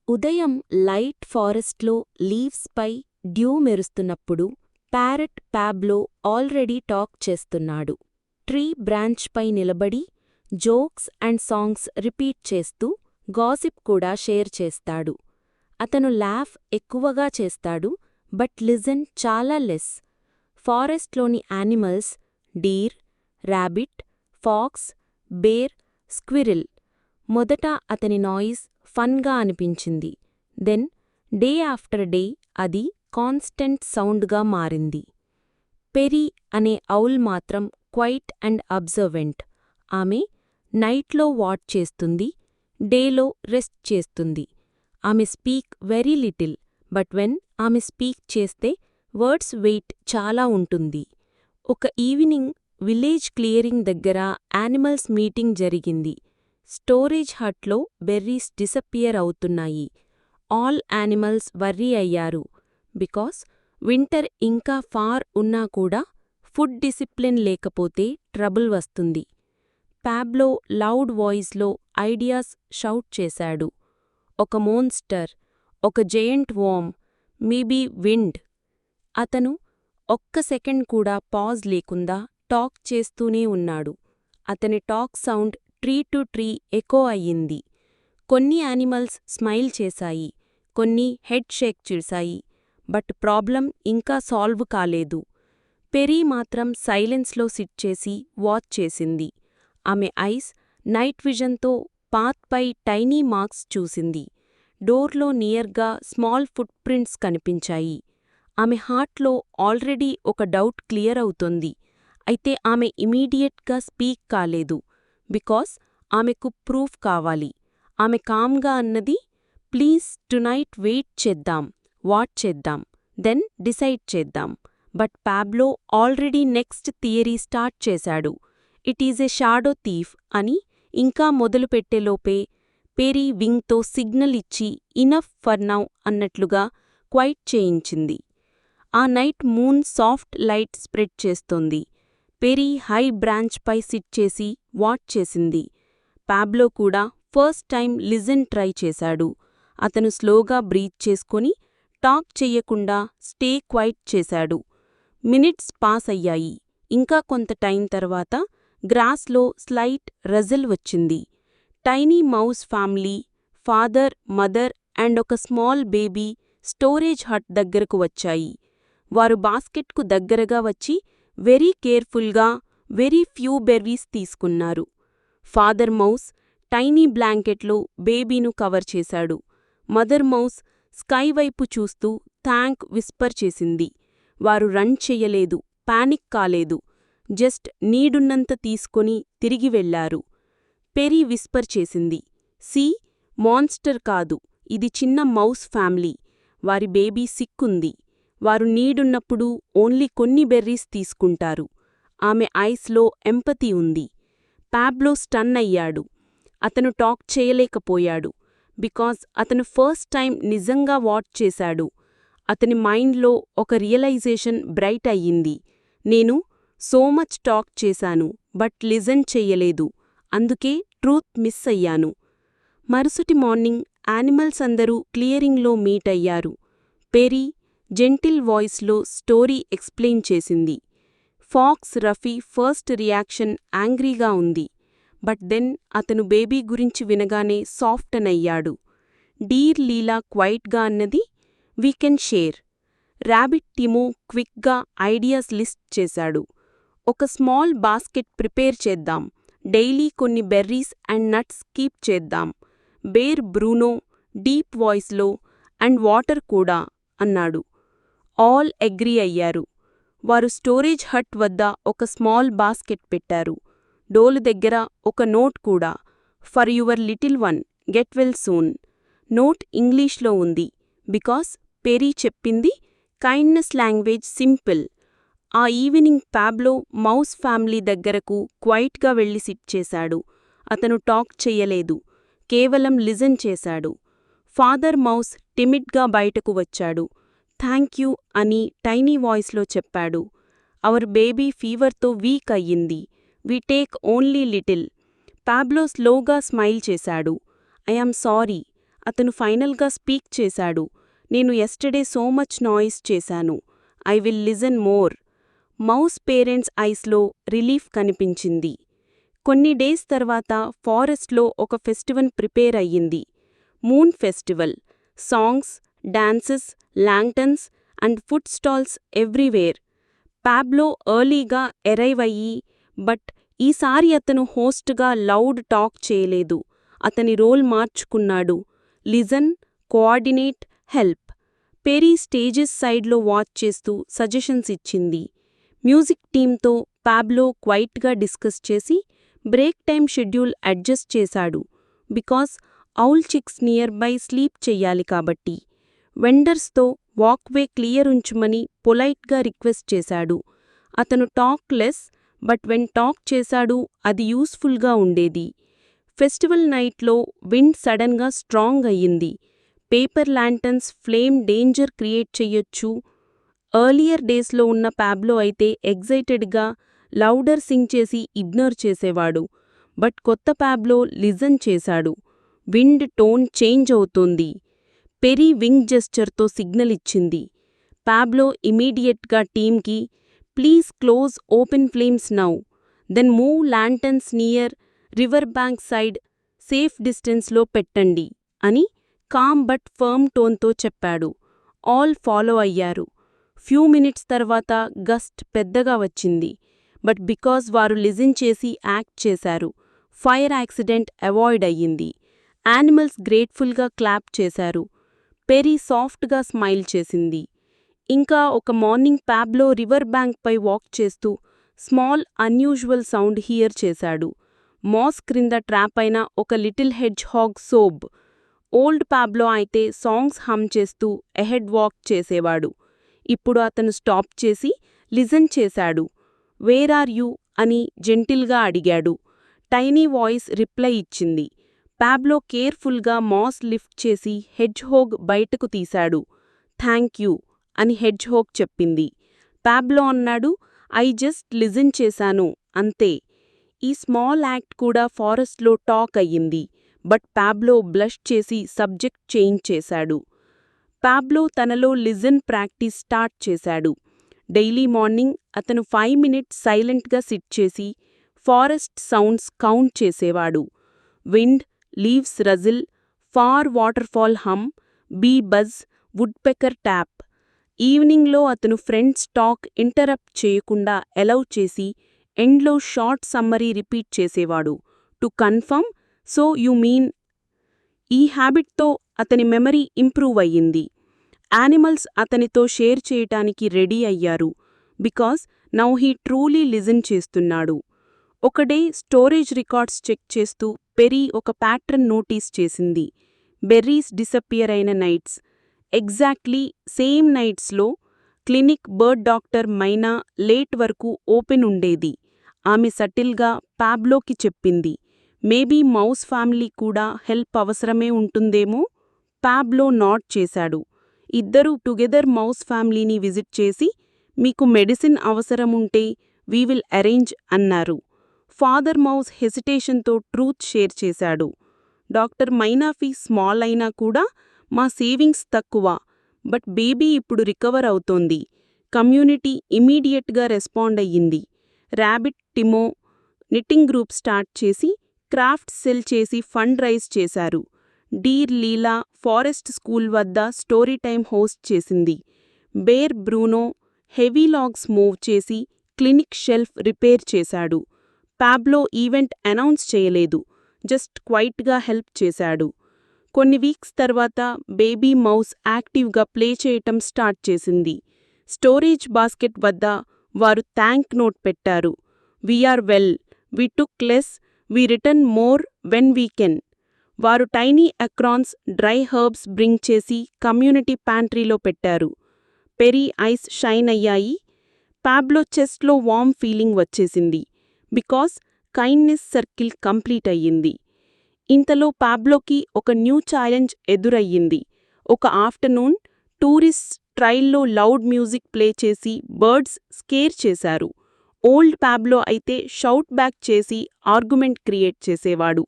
ఉదయం లైట్ ఫారెస్ట్లో లీవ్స్పై డ్యూ మెరుస్తున్నప్పుడు ప్యారెట్ ప్యాబ్లో ఆల్రెడీ టాక్ చేస్తున్నాడు. ట్రీ బ్రాంచ్పై నిలబడి జోక్స్ అండ్ సాంగ్స్ రిపీట్ చేస్తూ గాసిప్ కూడా షేర్ చేస్తాడు. అతను లాఫ్ ఎక్కువగా చేస్తాడు, బట్ లిజన్ చాలా లెస్. ఫారెస్ట్లోని animals deer, rabbit, fox, bear, squirrel. మొదట అతని నాయిస్ ఫన్గా అనిపించింది. దెన్ డే ఆఫ్టర్ డే అది కాన్స్టెంట్ సౌండ్గా మారింది. పెరీ అనే ఔల్ మాత్రం క్వైట్ అండ్ అబ్జర్వెంట్. ఆమె నైట్లో వాచ్ చేస్తుంది, డేలో రెస్ట్ చేస్తుంది. ఆమె speak very little, but when ఆమె స్పీక్ చేస్తే వర్డ్స్ వెయిట్ చాలా ఉంటుంది. ఒక ఈవినింగ్ విలేజ్ క్లియరింగ్ దగ్గర యానిమల్స్ మీటింగ్ జరిగింది. స్టోరేజ్ హట్లో బెర్రీస్ డిసప్పియర్ అవుతున్నాయి. ఆల్ యానిమల్స్ వర్రీ అయ్యారు. బికాస్ వింటర్ ఇంకా ఫార్ ఉన్నా కూడా ఫుడ్ డిసిప్లిన్ లేకపోతే ట్రబుల్ వస్తుంది. ప్యాబ్లో లౌడ్ వాయిస్లో ఐడియాస్ షౌట్ చేశాడు. ఒక మోన్స్టర్, ఒక జెయంట్ వార్మ్, మేబీ విండ్. అతను ఒక్క సెకండ్ కూడా పాజ్ లేకుండా టాక్ చేస్తూనే ఉన్నాడు. అతని talk sound tree to tree echo అయ్యింది. కొన్ని యానిమల్స్ స్మైల్ చేశాయి, కొన్ని హెడ్ షేక్ చేశాయి. బట్ ప్రాబ్లం ఇంకా సాల్వ్ కాలేదు. పెరీ మాత్రం సైలెన్స్లో సిట్ చేసి వాచ్ చేసింది. ఆమె ఐస్ నైట్ విజన్తో పాత్పై టైనీ మార్క్స్ చూసింది. డోర్లో నియర్గా స్మాల్ ఫుట్ ప్రింట్స్ కనిపించాయి. ఆమె హార్ట్లో ఆల్రెడీ ఒక డౌట్ క్లియర్ అవుతోంది. అయితే ఆమె ఇమీడియట్గా స్పీక్ కాలేదు. బికాస్ ఆమెకు ప్రూఫ్ కావాలి. ఆమె కామ్గా అన్నది, ప్లీజ్ టునైట్ వెయిట్ చేద్దాం, వాట్ చేద్దాం, దెన్ డిసైడ్ చేద్దాం. But Pablo already next theory start చేశాడు. It is a shadow thief అని. ఇంకా మొదలుపెట్టేలోపే పెరీ వింగ్తో సిగ్నల్ ఇచ్చి ఇనఫ్ ఫర్ నౌ అన్నట్లుగా క్వైట్ చేయించింది. ఆ night moon soft light spread చేస్తోంది. పెరీ హై బ్రాంచ్పై సిట్ చేసి వాచ్ చేసింది. ప్యాబ్లో కూడా ఫస్ట్ టైం లిజన్ ట్రై చేశాడు. అతను స్లోగా బ్రీత్ చేసుకొని టాక్ చెయ్యకుండా స్టే క్వైట్ చేశాడు. మినిట్స్ పాస్ అయ్యాయి. ఇంకా కొంత టైం తర్వాత గ్రాస్లో స్లైట్ రజిల్ వచ్చింది. Tiny mouse family, father, mother and ఒక స్మాల్ బేబీ స్టోరేజ్ హట్ దగ్గరకు వచ్చాయి. వారు బాస్కెట్కు దగ్గరగా వచ్చి వెరీ కేర్ఫుల్గా వెరీ ఫ్యూ బెర్రీస్ తీసుకున్నారు. ఫాదర్ మౌస్ టైనీ బ్లాంకెట్లో బేబీను కవర్ చేశాడు. మదర్ మౌస్ స్కై వైపు చూస్తూ థ్యాంక్ విస్పర్ చేసింది. వారు రన్ చెయ్యలేదు, పానిక్ కాలేదు. జస్ట్ నీడున్నంత తీసుకొని తిరిగి వెళ్లారు. పెరీ విస్పర్ చేసింది, సీ, మాన్స్టర్ కాదు, ఇది చిన్న మౌస్ ఫ్యామిలీ. వారి బేబీ సిక్కుంది. వారు నీడున్నప్పుడు ఓన్లీ కొన్ని బెర్రీస్ తీసుకుంటారు. ఆమె ఐస్లో ఎంపతి ఉంది. ప్యాబ్లో స్టన్ అయ్యాడు. అతను టాక్ చేయలేకపోయాడు. బికాజ్ అతను ఫస్ట్ టైం నిజంగా వాచ్ చేశాడు. అతని మైండ్లో ఒక రియలైజేషన్ బ్రైట్ అయ్యింది. నేను సో మచ్ టాక్ చేశాను, బట్ లిజన్ చెయ్యలేదు. అందుకే ట్రూత్ మిస్ అయ్యాను. మరుసటి మార్నింగ్ యానిమల్స్ అందరూ క్లియరింగ్లో మీట్ అయ్యారు. పెరీ జెంటిల్ వాయిస్లో స్టోరీ ఎక్స్ప్లెయిన్ చేసింది. ఫాక్స్ రఫీ ఫస్ట్ రియాక్షన్ యాంగ్రీగా ఉంది. బట్ దెన్ అతను బేబీ గురించి వినగానే సాఫ్టన్ అయ్యాడు. డీర్ లీలా క్వైట్గా అన్నది, వీ కెన్ షేర్. ర్యాబిట్ టిమో క్విక్గా ఐడియాస్ లిస్ట్ చేశాడు. ఒక స్మాల్ బాస్కెట్ ప్రిపేర్ చేద్దాం, డైలీ కొన్ని బెర్రీస్ అండ్ నట్స్ కీప్ చేద్దాం. బేర్ బ్రూనో డీప్ వాయిస్లో అండ్ వాటర్ కూడా అన్నాడు. ఆల్ అగ్రీ అయ్యారు. వారు స్టోరేజ్ హట్ వద్ద ఒక స్మాల్ బాస్కెట్ పెట్టారు. డోలు దగ్గర ఒక నోట్ కూడా, for your little one, get well soon. Note ఇంగ్లీష్లో ఉంది. బికాస్ పెరీ చెప్పింది కైండ్నెస్ లాంగ్వేజ్ సింపుల్. ఆ ఈవినింగ్ ప్యాబ్లో మౌస్ ఫ్యామిలీ దగ్గరకు క్వైట్గా వెళ్లి సిట్ చేశాడు. అతను టాక్ చెయ్యలేదు, కేవలం లిజన్ చేశాడు. ఫాదర్ మౌస్ టిమిడ్గా బయటకు వచ్చాడు. థ్యాంక్ యూ అని టైనీ వాయిస్లో చెప్పాడు. అవర్ బేబీ ఫీవర్తో వీక్ అయ్యింది. We take only little. Pablo స్లోగా స్మైల్ చేశాడు. I am sorry. అతను ఫైనల్గా స్పీక్ చేశాడు. నేను ఎస్టర్డే సో మచ్ నాయిస్ చేశాను. I will listen more. Mouse parents ఐస్లో రిలీఫ్ కనిపించింది. కొన్ని డేస్ తర్వాత ఫారెస్ట్లో ఒక ఫెస్టివల్ ప్రిపేర్ అయ్యింది. Moon festival. Songs, dances, lanterns and food stalls everywhere. Pablo ఎర్లీగా ఎరైవ్ అయ్యి, బట్ ఈసారి అతను హోస్ట్గా లౌడ్ టాక్ చేయలేదు. అతని రోల్ మార్చుకున్నాడు. Listen, coordinate, help. Perry stages సైడ్లో వాచ్ చేస్తూ సజెషన్స్ ఇచ్చింది. మ్యూజిక్ టీంతో పాబ్లో క్వైట్గా డిస్కస్ చేసి బ్రేక్ టైం షెడ్యూల్ అడ్జస్ట్ చేశాడు. Because owl chicks near by sleep చెయ్యాలి కాబట్టి. వెండర్స్తో వాక్వే క్లియర్ ఉంచుమని పొలైట్గా రిక్వెస్ట్ చేశాడు. అతను talk less, but when talk చేశాడు అది యూస్ఫుల్గా ఉండేది. ఫెస్టివల్ నైట్లో విండ్ సడన్గా స్ట్రాంగ్ అయ్యింది. Paper lanterns flame danger create చెయ్యొచ్చు. ఎర్లియర్ డేస్లో ఉన్న పాబ్లో అయితే ఎగ్జైటెడ్గా లౌడర్ సింగ్ చేసి ఇగ్నోర్ చేసేవాడు. బట్ కొత్త పాబ్లో లిజన్ చేశాడు. విండ్ టోన్ చేంజ్ అవుతోంది. పెరీ వింగ్ జెస్చర్తో సిగ్నల్ ఇచ్చింది. పాబ్లో ఇమీడియట్గా టీమ్కి please close open flames now, then move lanterns near river bank side safe డిస్టెన్స్లో పెట్టండి అని కామ్ బట్ ఫర్మ్ టోన్తో చెప్పాడు. ఆల్ ఫాలో అయ్యారు. ఫ్యూ మినిట్స్ తర్వాత గస్ట్ పెద్దగా వచ్చింది. బట్ బికాజ్ వారు లిజన్ చేసి యాక్ట్ చేశారు, ఫైర్ యాక్సిడెంట్ అవాయిడ్ అయ్యింది. యానిమల్స్ గ్రేట్ఫుల్గా క్లాప్ చేశారు. పెరీ సాఫ్ట్గా స్మైల్ చేసింది. ఇంకా ఒక మార్నింగ్ పాబ్లో రివర్ బ్యాంక్పై వాక్ చేస్తూ స్మాల్ అన్యూజువల్ సౌండ్ హియర్ చేశాడు. మాస్ క్రింద ట్రాప్ అయిన ఒక little hedgehog sob. Old Pablo అయితే సాంగ్స్ హమ్ చేస్తూ ఎహెడ్ వాక్ చేసేవాడు. ఇప్పుడు అతను స్టాప్ చేసి లిజన్ చేశాడు. వేర్ ఆర్ యూ అని జెంటిల్గా అడిగాడు. టైనీ వాయిస్ రిప్లై ఇచ్చింది. పాబ్లో కేర్ఫుల్గా మాస్ లిఫ్ట్ చేసి హెడ్జ్ హోగ్ బయటకు తీశాడు. థ్యాంక్ యూ అని హెడ్జ్ హోగ్ చెప్పింది. పాబ్లో అన్నాడు, ఐ జస్ట్ లిజన్ చేశాను అంతే. ఈ స్మాల్ యాక్ట్ కూడా ఫారెస్ట్లో టాక్ అయ్యింది. బట్ పాబ్లో బ్లష్ చేసి సబ్జెక్ట్ చేంజ్ చేశాడు. పాబ్లో తనలో లిజన్ ప్రాక్టీస్ స్టార్ట్ చేశాడు. డైలీ మార్నింగ్ అతను 5 మినిట్స్ సైలెంట్గా సిట్ చేసి ఫారెస్ట్ సౌండ్స్ కౌంట్ చేసేవాడు. Wind, leaves rustle, far waterfall hum, bee buzz, woodpecker tap. ఈవినింగ్లో అతను ఫ్రెండ్స్ టాక్ ఇంటరప్ట్ చేయకుండా ఎలౌ చేసి ఎండ్లో షార్ట్ సమ్మరీ రిపీట్ చేసేవాడు. To confirm, so you mean. ఈ హ్యాబిట్తో అతని మెమరీ ఇంప్రూవ్ అయ్యింది. యానిమల్స్ అతనితో షేర్ చేయటానికి రెడీ అయ్యారు. Because now he truly listen చేస్తున్నాడు. ఒకడే స్టోరేజ్ రికార్డ్స్ చెక్ చేస్తూ పెరీ ఒక ప్యాట్రన్ నోటీస్ చేసింది. బెర్రీస్ డిసప్పియర్ అయిన నైట్స్. ఎగ్జాక్ట్లీ సేమ్ నైట్స్లో clinic bird doctor Myna late వరకు ఓపెన్ ఉండేది. ఆమె సటిల్గా పాబ్లోకి చెప్పింది. మేబీ మౌస్ ఫ్యామిలీ కూడా హెల్ప్ అవసరమే ఉంటుందేమో. పాబ్లో నాట్ చేశాడు. ఇద్దరూ టుగెదర్ మౌస్ ఫ్యామిలీని విజిట్ చేసి మీకు మెడిసిన్ అవసరముంటే వీ విల్ అరేంజ్ అన్నారు. ఫాదర్ మౌస్ హెసిటేషన్తో ట్రూత్ షేర్ చేశాడు. డాక్టర్ మైనా ఫీ స్మాల్ అయినా కూడా మా సేవింగ్స్ తక్కువ, బట్ బేబీ ఇప్పుడు రికవర్ అవుతోంది. కమ్యూనిటీ ఇమీడియట్గా రెస్పాండ్ అయ్యింది. Rabbit Timo knitting group start చేసి క్రాఫ్ట్స్ సెల్ చేసి ఫండ్ రైజ్ చేశారు. డీర్ లీలా ఫారెస్ట్ స్కూల్ వద్ద స్టోరీ టైం హోస్ట్ చేసింది. Bear Bruno heavy logs move చేసి క్లినిక్ షెల్ఫ్ రిపేర్ చేశాడు. పాబ్లో ఈవెంట్ అనౌన్స్ చేయలేదు, జస్ట్ క్వైట్గా హెల్ప్ చేశాడు. కొన్ని వీక్స్ తర్వాత బేబీ మౌస్ యాక్టివ్గా ప్లే చేయటం స్టార్ట్ చేసింది. స్టోరేజ్ బాస్కెట్ వద్ద వారు థ్యాంక్ నోట్ పెట్టారు. We're well, we took less, we return more when we can. వారు tiny acorns dry herbs bring చేసి కమ్యూనిటీ ప్యాంట్రీలో పెట్టారు. పెరీ ఐస్ షైన్ అయ్యాయి. పాబ్లో చెస్ట్లో వార్మ్ ఫీలింగ్ వచ్చేసింది. బికాస్ కైండ్నెస్ సర్కిల్ కంప్లీట్ అయ్యింది. ఇంతలో పాబ్లోకి ఒక న్యూ ఛాలెంజ్ ఎదురయ్యింది. ఒక ఆఫ్టర్నూన్ టూరిస్ట్ ట్రైల్లో లౌడ్ మ్యూజిక్ ప్లే చేసి బర్డ్స్ స్కేర్ చేశారు. ఓల్డ్ పాబ్లో అయితే షౌట్ బ్యాక్ చేసి ఆర్గ్యుమెంట్ క్రియేట్ చేసేవాడు.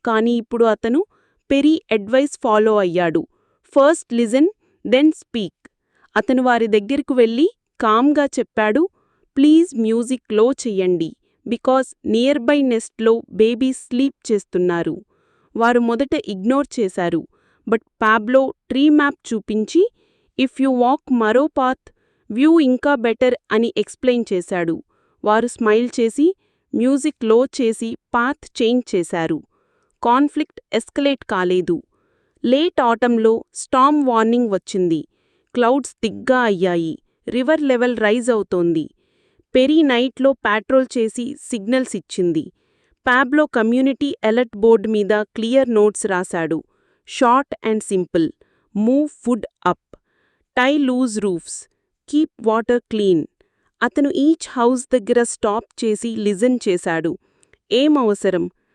కానీ ఇప్పుడు అతను పెరీ అడ్వైస్ ఫాలో అయ్యాడు. First listen, then speak. అతను వారి దగ్గరకు వెళ్ళి కామ్గా చెప్పాడు, ప్లీజ్ మ్యూజిక్ లో చెయ్యండి, బికాస్ నియర్ బై నెస్ట్లో బేబీస్ స్లీప్ చేస్తున్నారు. వారు మొదట ఇగ్నోర్ చేశారు. బట్ పాబ్లో ట్రీ మ్యాప్ చూపించి, ఇఫ్ యు వాక్ మరో పాత్, వ్యూ ఇంకా బెటర్ అని ఎక్స్ప్లెయిన్ చేశాడు. వారు స్మైల్ చేసి, మ్యూజిక్ లో చేసి పాత్ చేంజ్ చేశారు. కాన్ఫ్లిక్ట్ ఎస్కలేట్ కాలేదు. లేట్ ఆటంలో స్టార్మ్ వార్నింగ్ వచ్చింది. క్లౌడ్స్ థిక్గా అయ్యాయి. రివర్ లెవెల్ రైజ్ అవుతోంది. పెరీ నైట్లో పాట్రోల్ చేసి సిగ్నల్స్ ఇచ్చింది. పాబ్లో కమ్యూనిటీ అలర్ట్ బోర్డ్ మీద క్లియర్ నోట్స్ రాశాడు. Short and simple. Move food up. Tie loose roofs. Keep water clean. అతను ఈచ్ హౌస్ దగ్గర స్టాప్ చేసి లిజన్ చేశాడు. ఏం అవసరం,